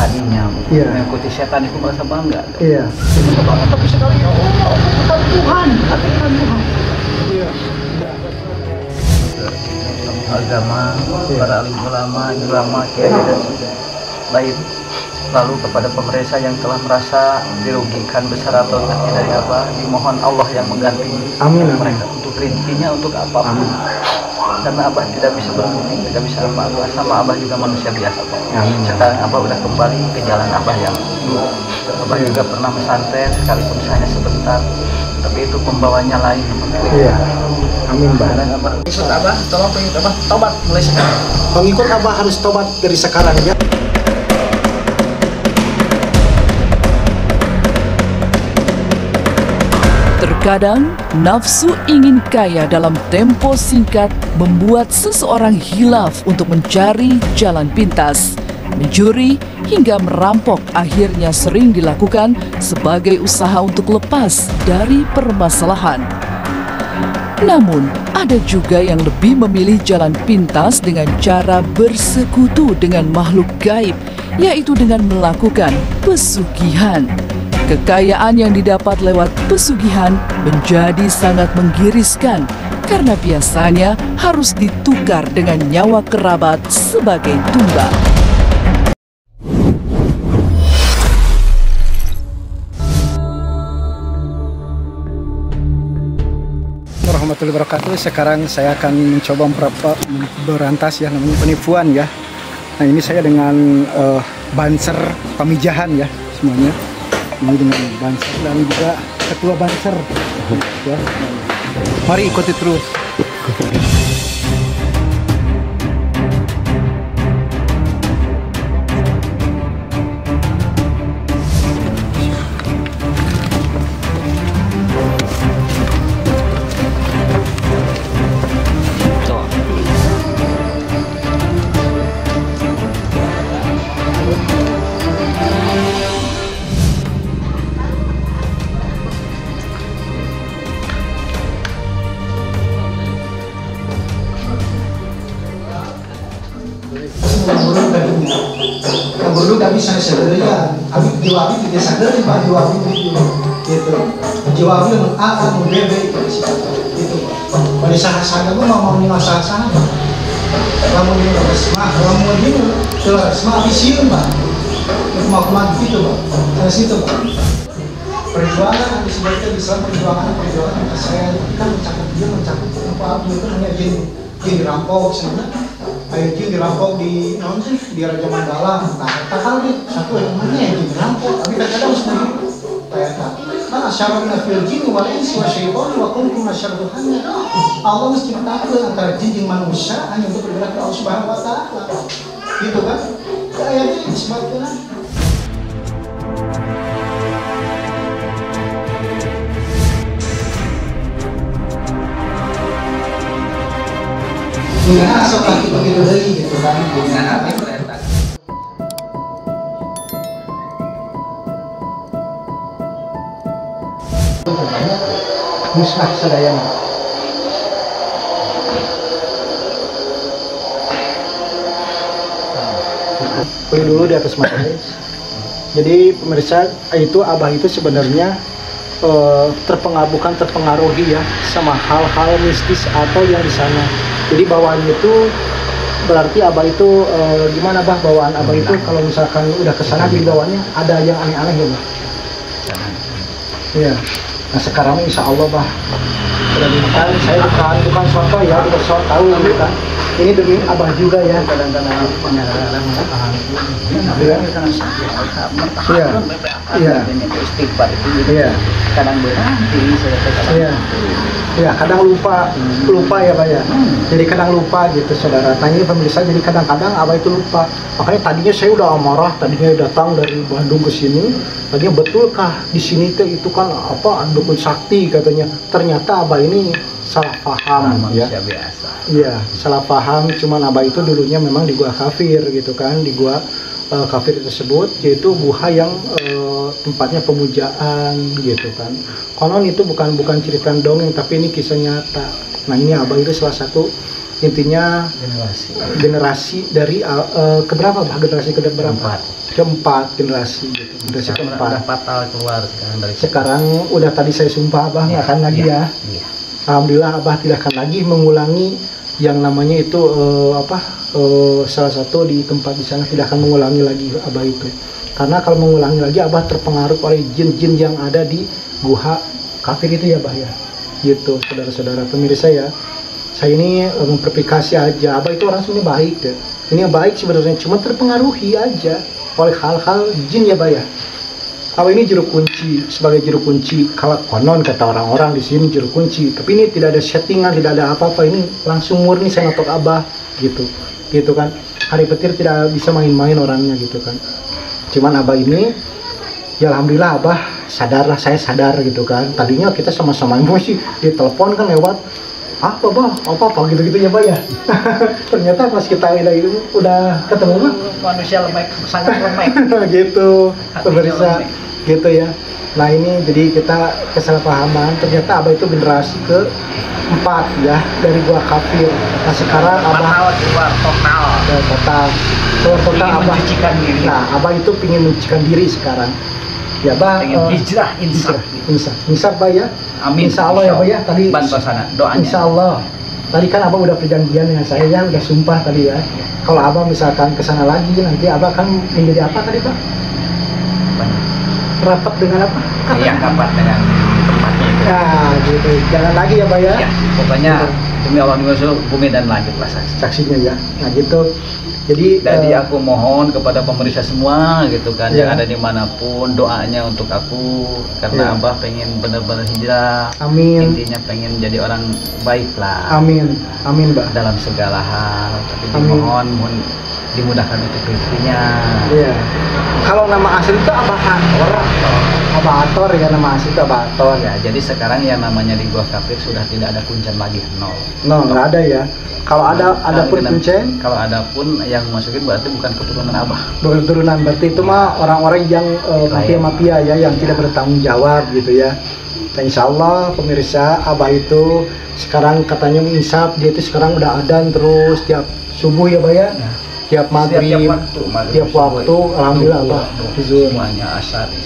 tadinya mengikuti setan itu merasa bangga. Iya. Merasa bangga, tapi sekali ya Allah, bukan Tuhan, hatikan Tuhan. Iya. Agama, para alim ulama, ulama, kiai dan sebagainya. Baik. Lalu kepada pemerintah yang telah merasa dirugikan besar atau kecil dari Abah, dimohon Allah yang mengganti mereka untuk rezekinya, untuk apapun. Karena Abah tidak bisa berbudi, tidak bisa apa-apa, sama Abah juga manusia biasa Pak. Sekarang Abah udah kembali ke jalan Abah yang dulu. Abah juga pernah pesantren, sekalipun hanya sebentar, tapi itu pembawanya lain. Iya. Amin Mbak. Ikut Abah, tolong pengikut Abah, tobat mulai sekarang. Pengikut Abah harus tobat dari sekarang ya. Terkadang, nafsu ingin kaya dalam tempo singkat membuat seseorang hilaf untuk mencari jalan pintas. Mencuri hingga merampok akhirnya sering dilakukan sebagai usaha untuk lepas dari permasalahan. Namun, ada juga yang lebih memilih jalan pintas dengan cara bersekutu dengan makhluk gaib, yaitu dengan melakukan pesugihan. Kekayaan yang didapat lewat pesugihan menjadi sangat menggiriskan karena biasanya harus ditukar dengan nyawa kerabat sebagai tumbal. Warahmatullahi wabarakatuh. Sekarang saya akan mencoba berantas ya, namanya penipuan ya. Nah ini saya dengan banser pemijahan ya semuanya. Ini dengan banser dan juga ketua banser ya. Mari ikuti terus. Yang dulu kami sadar ya, kami jiwa kami tidak sadar di bawah jiwa kami itu, gitu. Jiwa kami yang A, mau B, gitu. Pada saat aku mau nilai saat kamu nilai resma, kamu nilai resma abisiun pak, mau gitu pak, dari situ pak. Perjuangan nanti sebaiknya bisa perjuangan yang saya kan mencakup apa itu hanya jin dirampok sebenarnya. Ayo jin dirampok di Raja Mandala. Nah, tak di satu yang mana jin dirampok. Tapi kadang sendiri kayak tak. Mana syarafna fil jin wal insi wa syaitan wa kuntum asyarruhannya. Allah menciptakan antara jin dan manusia hanya untuk bergerak ke Allah Subhanahu wa taala. Gitu kan? Ayatnya disebutkan. Dengan asal lagi begitu lagi gitu kan, dengan hati kelihatan. Musnah sedayana. Boleh dulu di atas materi. Jadi pemirsa, itu Abah itu sebenarnya bukan terpengaruhi ya sama hal-hal mistis atau yang di sana. Jadi bawaannya itu berarti Abah itu gimana Bah, bawaan Abah itu kalau misalkan udah kesana di bawahnya ada yang aneh-aneh ya Bah? Iya. Nah sekarang insya Allah Bah, kan saya bukan soto ya, bukan soto tahu gitu kan. Ini demi Abah juga ya. Kadang-kadang penyadaran Iya. Iya. Istighfar itu Iya. kadang berhenti saya katakan. Iya. Ya kadang lupa ya Pak ya. Jadi kadang lupa gitu saudara. Tanya pemirsa, jadi kadang-kadang Abah itu lupa. Makanya tadinya saya udah amarah, tadinya datang dari Bandung ke sini. Tadinya betulkah di sini tuh itu kan apa dukun sakti katanya. Ternyata Abah ini salah paham ya. Biasa. Iya, salah paham. Cuman Abah itu dulunya memang di gua kafir gitu kan, di gua kafir tersebut yaitu guha yang tempatnya pemujaan gitu kan. Konon itu bukan cerita dongeng tapi ini kisah nyata. Nah ini Abah itu salah satu intinya generasi dari keberapa bah, generasi keberapa? Keempat generasi gitu. Generasi keempat. Udah fatal keluar sekarang udah tadi saya sumpah abah nggak akan lagi ya. Alhamdulillah abah tidak akan lagi mengulangi yang namanya itu salah satu di tempat di sana, tidak akan mengulangi lagi abah itu. Karena kalau mengulangi lagi abah terpengaruh oleh jin-jin yang ada di guha kafir itu ya bah ya. Gitu saudara-saudara pemirsa ya. Saya ini memperpikasi aja, abah itu orang sebenarnya baik deh. Ini yang baik sebenarnya, cuma terpengaruhi aja oleh hal-hal jin ya bah ya. Abah ini juru kunci, sebagai juru kunci. Kalau konon kata orang-orang di sini juru kunci, tapi ini tidak ada settingan, tidak ada apa-apa. Ini langsung murni saya ngotok abah gitu, gitu kan. Hari petir tidak bisa main-main orangnya gitu kan. Cuman abah ini, ya alhamdulillah abah sadar lah, saya sadar gitu kan. Tadinya kita sama-sama emosi, di telepon kan lewat apa bah, apa gitu-gitu ya bah ya. Ternyata pas kita udah ketemu mah manusia lemek, sangat lemek. Gitu, pemirsa, gitu ya. Nah ini jadi kita kesalahpahaman. Ternyata abah itu generasi keempat ya dari gua kafir. Nah sekarang abah total abah mencucikan diri. Nah abah itu pingin mencucikan diri sekarang. Ya bah, hijrah insaf bah ya. Amin. Insya Allah ya bah ya. Tadi doanya. Insya Allah. Tadi kan abah udah perjanjian dengan saya ya, udah sumpah tadi ya. Kalau abah misalkan kesana lagi, nanti abah akan menjadi apa tadi pak? Rapat dengan apa? Iya, rapat dengan tempatnya itu. Nah gitu, jangan lagi ya bah ya. Ya, pokoknya demi Allah bumi dan langit lah saksinya ya. Nah gitu. Jadi aku mohon kepada pemirsa semua gitu kan, ya. yang ada dimanapun, doanya untuk aku karena ya. Abah pengen benar-benar hijrah. Amin. Intinya pengen jadi orang baik lah. Amin, amin bah. Dalam segala hal, tapi Amin. mohon dimudahkan untuk rezekinya. Iya. Kalau nama asli itu Abah Ator. Abah Ator ya, nama asli itu Abah Ator. Ya, jadi sekarang yang namanya di Gua Kafir sudah tidak ada kuncen lagi, nol. Nggak ada ya. Kalau ada pun kuncen. Kalau ada pun yang masukin berarti bukan keturunan Abah. Bukan keturunan, berarti itu mah orang-orang yang mafia-mafia ya, yang tidak bertanggung jawab gitu ya. Dan insya Allah pemirsa, Abah itu sekarang katanya mengisap, dia itu sekarang udah adzan terus tiap subuh ya Bah ya. Tiap maghrib, tiap waktu, alhamdulillah Abah. Semuanya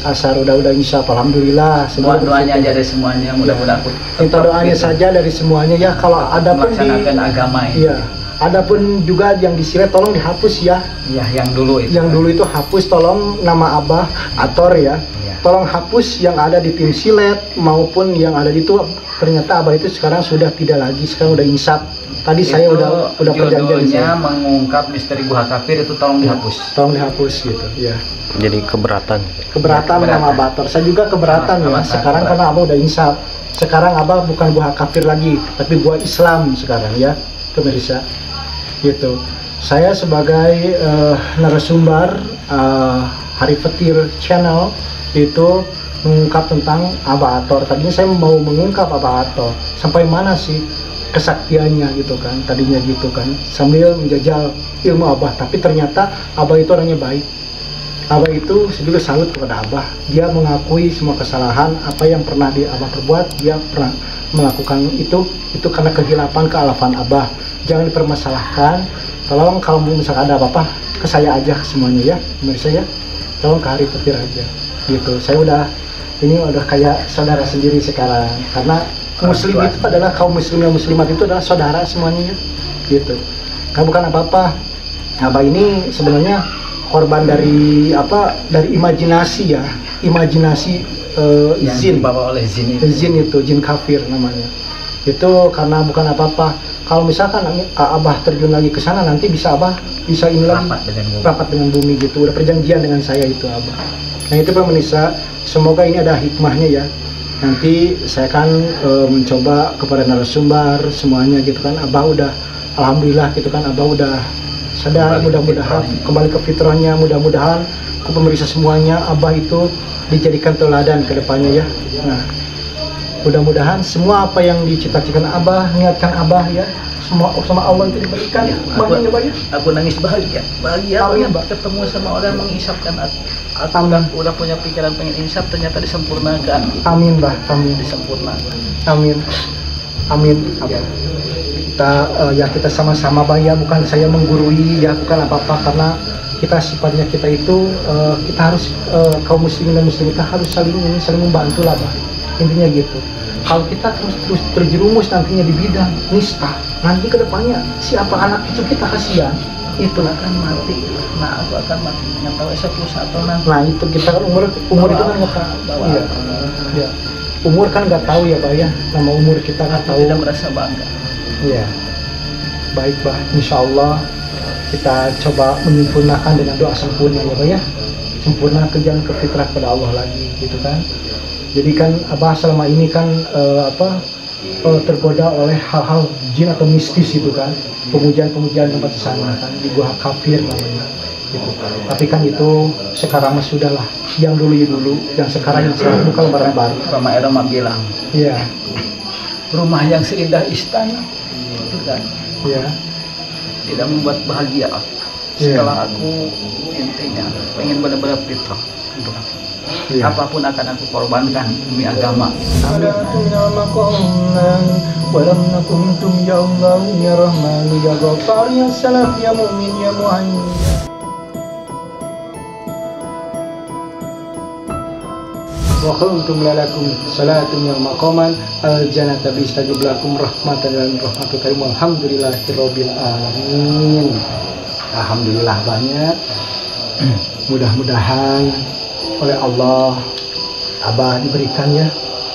asar udah insya Allah, alhamdulillah. Semua doanya aja dari semuanya, mudah-mudahan aku minta doanya saja dari semuanya ya. Kalau ada pun melaksanakan agama ini. Iya. Adapun juga yang disilet tolong dihapus ya. Iya, yang dulu itu. Yang dulu itu hapus, tolong nama Abah Ator ya. Tolong hapus yang ada di tim silet maupun yang ada di itu. Ternyata Abah itu sekarang sudah tidak lagi, sekarang udah insaf. Tadi itu saya udah perjanjian judulnya mengungkap misteri Gua Kafir, itu tolong dihapus. Tolong dihapus gitu ya. Jadi keberatan nama Abah Ator. Saya juga keberatan ya. Sekarang karena Abah udah insaf. Sekarang Abah bukan Gua Kafir lagi, tapi Gua Islam sekarang ya, pemirsa. Gitu. Saya sebagai narasumber Hari Petir Channel itu mengungkap tentang Abah Ator. Tadinya saya mau mengungkap Abah Ator. Sampai mana sih kesaktiannya gitu kan, tadinya gitu kan, sambil menjajal ilmu Abah. Tapi ternyata Abah itu orangnya baik. Abah itu saya juga salut kepada Abah. Dia mengakui semua kesalahan, apa yang pernah Abah perbuat, dia pernah melakukan itu karena kehilapan, kealafan Abah. Jangan dipermasalahkan. Tolong kalau misalkan ada apa-apa ke saya aja semuanya ya, pemirsa ya. Tolong ke Hari Petir aja. Gitu. Saya udah kayak saudara sendiri sekarang, karena Muslim itu adalah kaum muslim dan muslimat itu adalah saudara semuanya gitu. Nah, bukan apa-apa. Abah ini sebenarnya korban dari imajinasi ya, imajinasi jin, dibawa oleh jin itu jin kafir namanya. Itu karena bukan apa-apa. Kalau misalkan Abah terjun lagi ke sana, nanti Abah bisa ini lagi rapat dengan bumi gitu. Udah perjanjian dengan saya itu Abah. Nah itu pemirsa, semoga ini ada hikmahnya ya. Nanti saya akan mencoba kepada narasumber semuanya gitu kan. Abah udah alhamdulillah gitu kan, Abah udah sadar, mudah-mudahan kembali ke fitrahnya, mudah-mudahan ke pemirsa semuanya Abah itu dijadikan teladan ke depannya ya. Nah, mudah-mudahan semua apa yang dicita-citakan Abah, niatkan Abah ya, semua sama Allah itu diberikan. Ya, aku nangis bahagia Amin, ketemu sama orang mengisapkan aku udah punya pikiran pengen insaf, ternyata disempurnakan. Amin bah, amin. Disempurnakan. Amin. Amin. Ya. kita ya kita sama-sama bah ya, bukan saya menggurui ya, bukan apa-apa, karena kita sifatnya kita itu kita harus kaum muslimin dan muslimah harus saling membantu lah bah, intinya gitu. Kalau kita terus terjerumus nantinya di bidang nista, nanti kedepannya siapa anak cucu kita kasihan, itulah akan mati. Nah, aku akan mati nggak tahu 21 nanti. Nah itu kita kan umur itu kan nggak tahu. Iya. Ya. Umur kan nggak tahu ya bah ya, nama umur kita nggak tahu. Tidak merasa bangga. Iya. Baik bah, insya Allah kita coba menyempurnakan dengan doa sempurna ya bah ya, sempurna ke jalan ke fitrah pada Allah lagi gitu kan. Jadi kan abah selama ini kan tergoda oleh hal-hal jin atau mistis itu kan, pemujaan tempat di sana kan, di gua kafir namanya gitu. Tapi kan itu sekarang mah sudah lah, yang dulu ya dulu, yang sekarang yang sekarang bukan lembaran baru. Rama Erama bilang, Iya. rumah yang seindah istana itu kan Iya. tidak membuat bahagia. Setelah aku intinya pengen benar-benar fitrah untuk Iya. apapun akan aku korbankan demi agama. ولم نكنتم يا الله يا رحمن يا غفار يا سلام يا مؤمن يا مهيمن. وخلتم لكم صلاة يوم مقاما الجنة بيستجب لكم رحمة dan rahmatul karim alhamdulillahirabbil alamin. Alhamdulillah banyak. Mudah-mudahan oleh Allah abah diberikan ya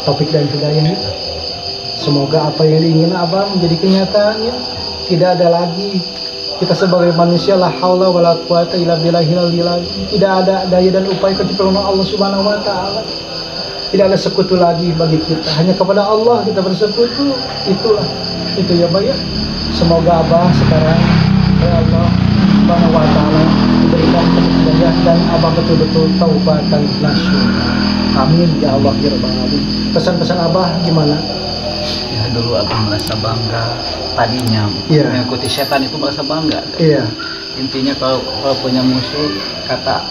taufik dan hidayah. Semoga apa yang diingin abah menjadi kenyataan ya. Tidak ada lagi kita sebagai manusia la haula wala quwata illa billahil aliyyil. Tidak ada daya dan upaya kecuali Allah Subhanahu wa taala. Tidak ada sekutu lagi bagi kita. Hanya kepada Allah kita bersekutu. Itulah itu ya Abah ya. Semoga abah sekarang ya Allah Subhanahu wa taala diberikan hidayah dan abah betul-betul taubat dan nasuh. Amin ya Allah ya rabbal alamin. Pesan-pesan abah gimana? Ya dulu abah merasa bangga tadinya mengikuti setan itu merasa bangga. Iya. Intinya kalau punya musuh kata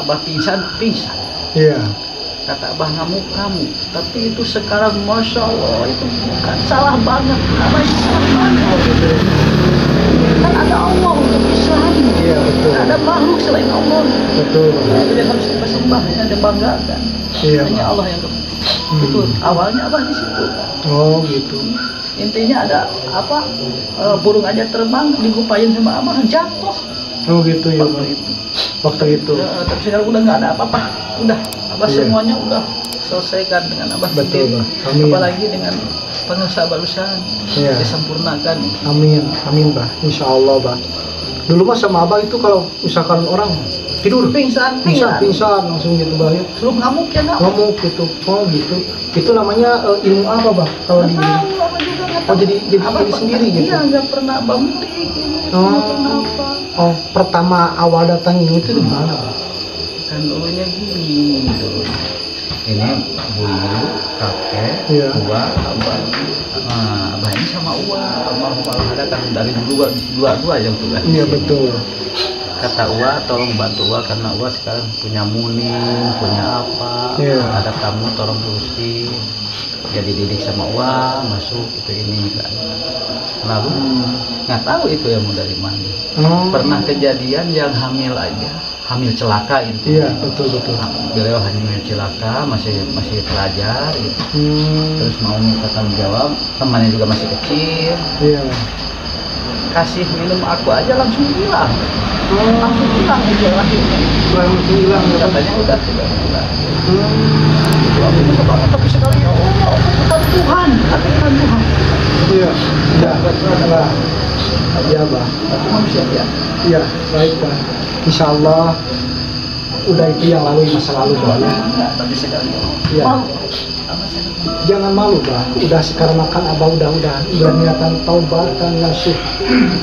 abah pingsan. Iya. Kata abah ngamuk. Tapi itu sekarang masya Allah itu bukan salah banget. Abah itu salah banget. Kan ada Allah untuk pisahin. Iya betul. Ada makhluk selain Allah. Betul. Jadi harus disembah, ada banggakan. Iya. Hanya Allah yang itu awalnya abah di situ. Oh gitu. Intinya ada burung aja terbang digupain sama abah jatuh. Oh gitu ya. Waktu itu. Tapi sekarang udah nggak ada apa-apa. Udah abah semuanya udah selesaikan dengan abah sendiri. Amin. Apalagi dengan pengusaha barusan disempurnakan. Amin bah. Insya Allah bah. Dulu mah sama abah itu kalau misalkan orang tidur pingsan langsung gitu bah ya. Lu ngamuk gitu. Oh gitu. Itu namanya ilmu apa bah kalau di jadi sendiri gitu. Iya nggak pernah abah mulik Oh pertama awal datang ilmu itu di mana bah? Kan dulunya gini dulu. Ini bulu kakek abah ini sama abah ada kan dari dua yang tuh kan. Iya betul. Kata Uwa tolong bantu Uwa karena Uwa sekarang punya muning, punya apa, ada tamu tolong terusin. Dia dididik sama Uwa masuk itu ini kan. Lalu nggak tahu itu yang mau dari mana. Pernah kejadian yang hamil celaka itu. Iya betul. Beliau hamil celaka masih pelajar gitu. Terus mau minta tanggung jawab, temannya juga masih kecil. Iya. Kasih minum aku aja langsung hilang. Langsung hilang aja lahirnya. Langsung hilang katanya udah tidak hilang. Itu aku bisa banget tapi sekali ya Allah bukan Tuhan tapi kan Tuhan. Iya. Iya bah. Aku manusia ya. Iya baik bah. Insya Allah udah itu yang lalu masa lalu bah ya. Tapi sekali ya. Iya. Jangan malu bah. Udah sekarang makan abah udah niatan taubat dan nasuh.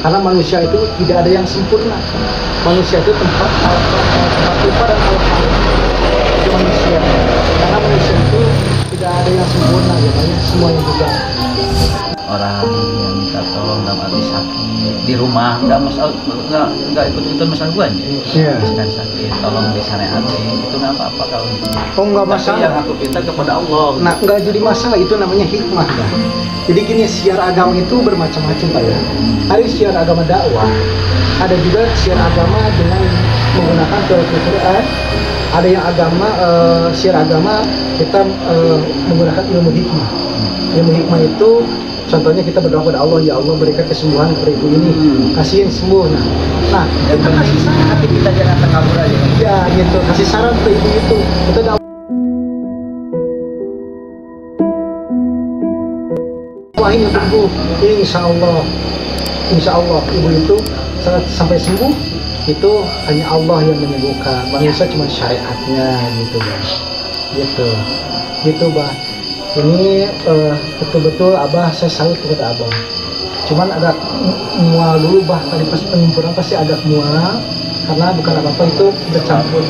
Karena manusia itu tidak ada yang sempurna. Manusia itu tempat lupa dan itu manusia. Karena manusia itu tidak ada yang sempurna ya, semuanya juga. Orang yang minta tolong dalam arti sakit, rumah nggak ikut-ikutan masalah gue aja. Iya. Misalkan sakit, tolong disanehati, itu nggak apa-apa kalau gitu. Oh, nggak Tapi masalah. yang aku minta kepada Allah. Nah, nggak jadi masalah, itu namanya hikmah kan. Jadi gini, siar agama itu bermacam-macam Pak ya. Ada siar agama dakwah, ada juga siar agama dengan menggunakan Quran. Ada yang siar agama kita menggunakan ilmu hikmah. Ilmu hikmah itu contohnya kita berdoa kepada Allah, ya Allah berikan kesembuhan kepada ibu ini, kasihin sembuh. Nah kita kasih saran, Hati kita jangan terkabur aja. ya gitu, kasih saran ke ibu itu. Kita doain untuk ibu, insya Allah ibu itu sampai sembuh. Itu hanya Allah yang menyembuhkan, manusia cuma syariatnya gitu Bang. Gitu Bang. Ini betul-betul Abah, saya salut kepada Abah. Cuman ada mual dulu Bah, tadi pas penyempurnaan pasti ada mual, karena bukan apa-apa, itu bercampur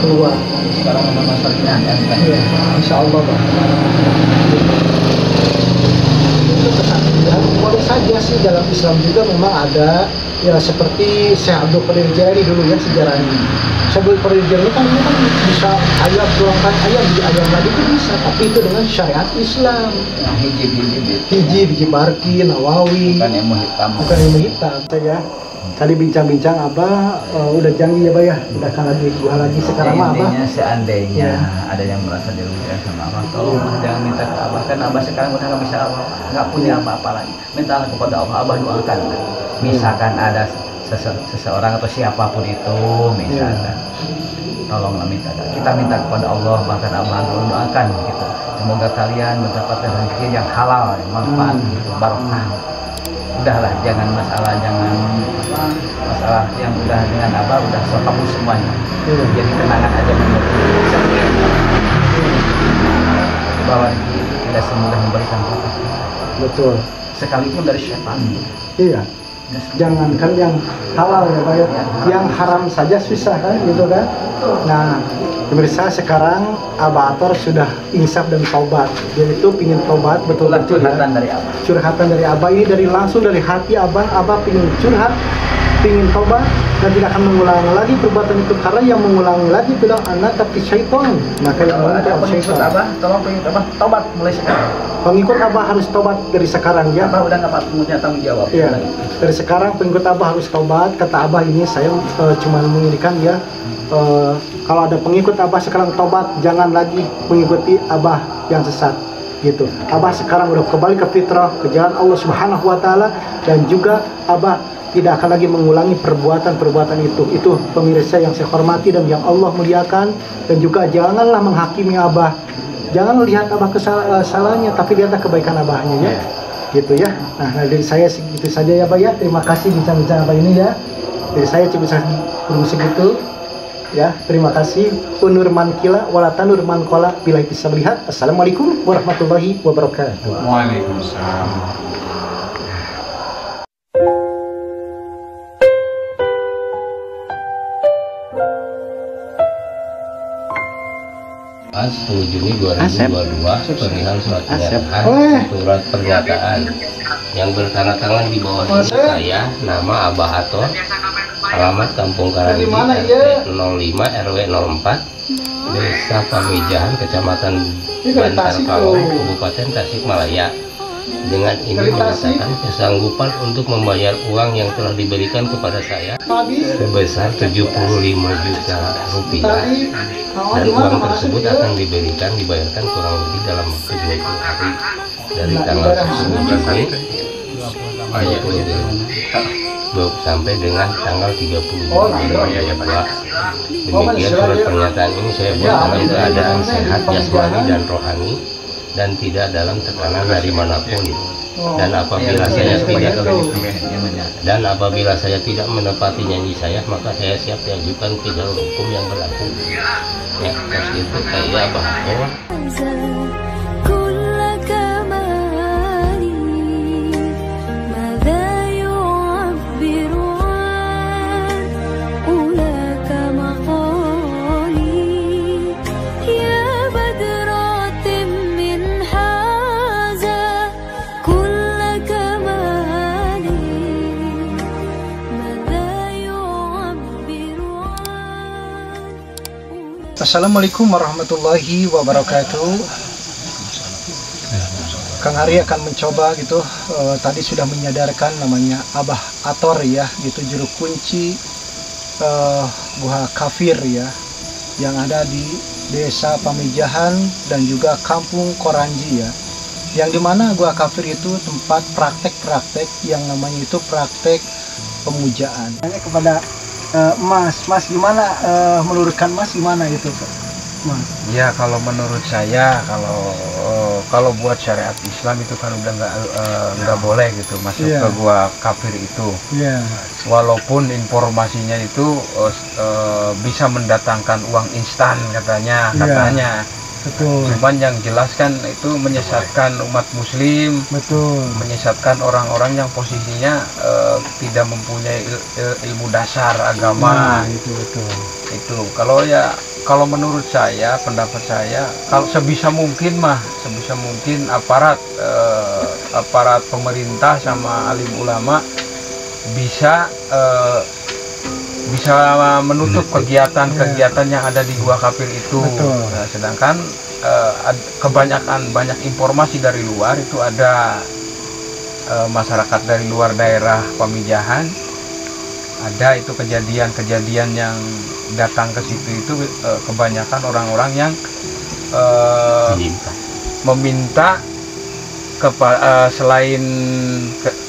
keluar. Sekarang masalahnya Iya, insya Allah Bah. Itu kesatuan boleh saja sih, dalam Islam juga memang ada ya, seperti Syekh Abdul Qadir Jailani dulu ya sejarahnya. Syekh Abdul Qadir Jailani kan bisa ayam turunkan ayam di ayam lagi itu bisa, tapi itu dengan syariat Islam. Hijib Barki, Nawawi, bukan ilmu hitam. bukan ilmu hitam. Saya tadi bincang-bincang Abah udah janji ya Bah ya, udah kan lagi dua lagi sekarang mah Abah. Intinya seandainya Ya. ada yang merasa dirugikan sama Abah, tolong jangan minta ke Abah, kan Abah sekarang udah nggak bisa nggak punya apa-apa lagi. Mintalah kepada Allah, Abah doakan. Misalkan ada seseorang atau siapapun itu, misalkan, tolonglah kita minta kepada Allah, bahkan Abah doakan gitu. Semoga kalian mendapatkan rezeki yang halal, yang manfaat, gitu, barokah. Udahlah, jangan masalah yang udah dengan Abah udah hapus semuanya. Jadi kenangan aja bahwa tidak semudah memberikan berkah. Betul. Sekalipun dari syaitan. Iya. Jangankan yang halal ya Pak ya, yang haram saja susah kan gitu kan. Nah, pemirsa, sekarang Abah Ator sudah insaf dan taubat. Dia itu pingin taubat betul-betul ya. Curhatan dari Abah. Curhatan dari Abah ini langsung dari hati Abah pingin curhat, pingin taubat dan tidak akan mengulangi lagi perbuatan itu, karena yang mengulangi lagi tidak anak tapi syaitan. Maka yang Kalau ada mengulangi pengikut syaitan. Abah, tolong pengikut Abah taubat mulai sekarang. Pengikut Abah harus taubat dari sekarang ya. Abah udah nggak punya tanggung jawab. Iya, dari sekarang pengikut Abah harus taubat. Kata Abah ini saya cuma menginginkan ya, kalau ada pengikut Abah sekarang taubat, jangan lagi mengikuti Abah yang sesat gitu. Abah sekarang udah kembali ke fitrah, ke jalan Allah Subhanahu wa taala, dan juga Abah tidak akan lagi mengulangi perbuatan-perbuatan itu. Itu pemirsa yang saya hormati dan yang Allah muliakan. Dan juga janganlah menghakimi Abah. Jangan lihat Abah kesalahannya, tapi lihatlah kebaikan Abahnya ya. Gitu ya. Nah, dari saya segitu saja ya Pak ya. Terima kasih bincang-bincang Abah ini ya. Dari saya cuma segitu ya. Terima kasih. Unur man kila wala tanur man kola, bila bisa melihat. Assalamualaikum warahmatullahi wabarakatuh. Waalaikumsalam. Pas 10 Juni 2022 perihal surat pernyataan yang bertanda-tangan di bawah ini saya, nama Abah Ator, alamat Kampung Karanggi, RT 05 RW 04, Desa Pamijahan, Kecamatan Bantar Kalong, Kabupaten Tasikmalaya. Dengan ini menyatakan kesanggupan untuk membayar uang yang telah diberikan kepada saya sebesar 75 juta rupiah, dan uang tersebut akan dibayarkan kurang lebih dalam waktu 20 hari dari tanggal 10 Juni sampai dengan tanggal 30 Juni 2022. Demikian surat pernyataan ini saya buat dalam keadaan sehat jasmani dan rohani dan tidak dalam tekanan dari manapun. Dan apabila saya tidak menepati janji saya, maka saya siap diajukan ke jalur hukum yang berlaku. Ya, terus itu kayak bahwa Assalamualaikum warahmatullahi wabarakatuh. Kang Ari akan mencoba gitu, tadi sudah menyadarkan namanya Abah Ator ya, gitu juru kunci Gua Kafir ya, yang ada di Desa Pamijahan dan juga Kampung Koranji ya, yang dimana Gua Kafir itu tempat praktek-praktek yang namanya itu praktek pemujaan. Tanya kepada Mas gimana menurutkan Mas gimana itu Mas? Ya kalau menurut saya kalau buat syariat Islam itu kan udah nggak boleh gitu masuk ke gua kafir itu. Walaupun informasinya itu bisa mendatangkan uang instan katanya. Betul. Cuman yang jelas kan itu menyesatkan umat muslim. Betul. Menyesatkan orang-orang yang posisinya tidak mempunyai ilmu dasar agama. Itu betul. Itu kalau menurut saya, pendapat saya, kalau sebisa mungkin aparat pemerintah sama alim ulama bisa menutup kegiatan-kegiatan yang ada di Gua Kafir itu. Nah, sedangkan banyak informasi dari luar itu ada masyarakat dari luar daerah Pamijahan, ada itu kejadian-kejadian yang datang ke situ itu kebanyakan orang-orang yang meminta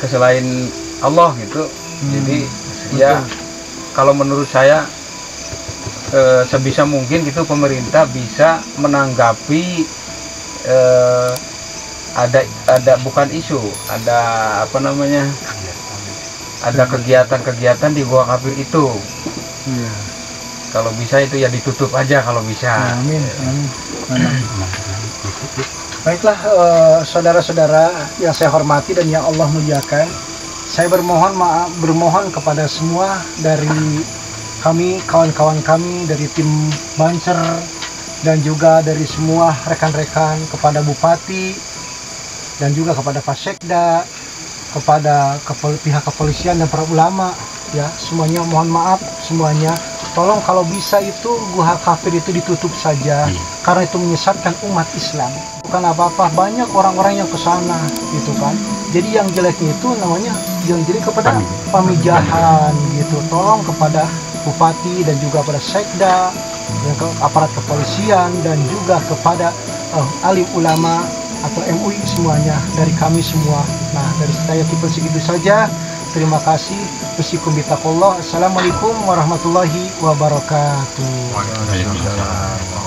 selain Allah gitu. Jadi ya kalau menurut saya sebisa mungkin itu pemerintah bisa menanggapi ada bukan isu, ada apa namanya, ada kegiatan-kegiatan di Gua Kafir itu. Kalau bisa itu ya ditutup aja kalau bisa. Amin. Baiklah saudara-saudara yang saya hormati dan yang Allah muliakan, saya bermohon kepada semua dari kami, kawan-kawan kami dari tim Banser dan juga dari semua rekan-rekan, kepada Bupati dan juga kepada Pak Sekda, kepada pihak kepolisian dan para ulama ya, semuanya mohon maaf semuanya. Tolong kalau bisa itu Gua Kafir itu ditutup saja, karena itu menyesatkan umat Islam. Bukan apa-apa, banyak orang-orang yang ke sana gitu kan. Jadi yang jeleknya itu namanya yang jelek kepada Pamijahan gitu. Tolong kepada Bupati dan juga pada Sekda, ke aparat kepolisian dan juga kepada alim ulama atau MUI semuanya, dari kami semua. Nah, dari saya tipe segitu saja. Terima kasih. Usikum bitaqullah. Assalamualaikum warahmatullahi wabarakatuh. Waalaikumsalam.